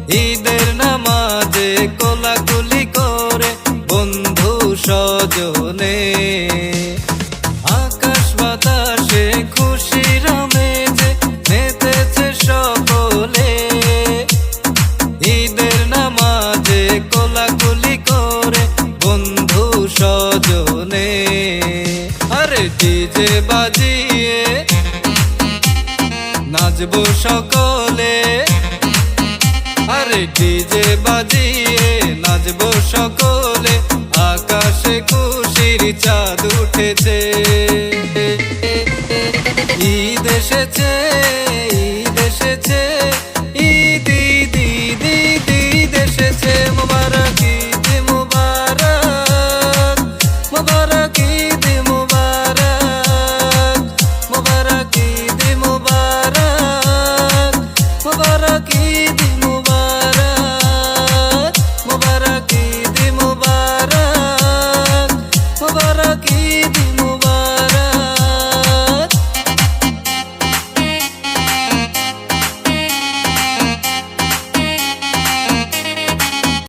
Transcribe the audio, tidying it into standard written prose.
ঈদের নামাজে কোলাকুলি করে বন্ধু স্বজনে, আকাশ বাতাসে খুশির আমেজে মেতেছে সকলে। ঈদের নামাজে কোলাকুলি করে বন্ধু স্বজনে, আরে ডিজে বাজিয়ে নাচবো সকলে, আরে ডিজে বাজিয়ে নাচবো সকলে। আকাশে খুশির চাঁদ উঠেছে, ঈদ এসেছে, ঈদ এসেছে।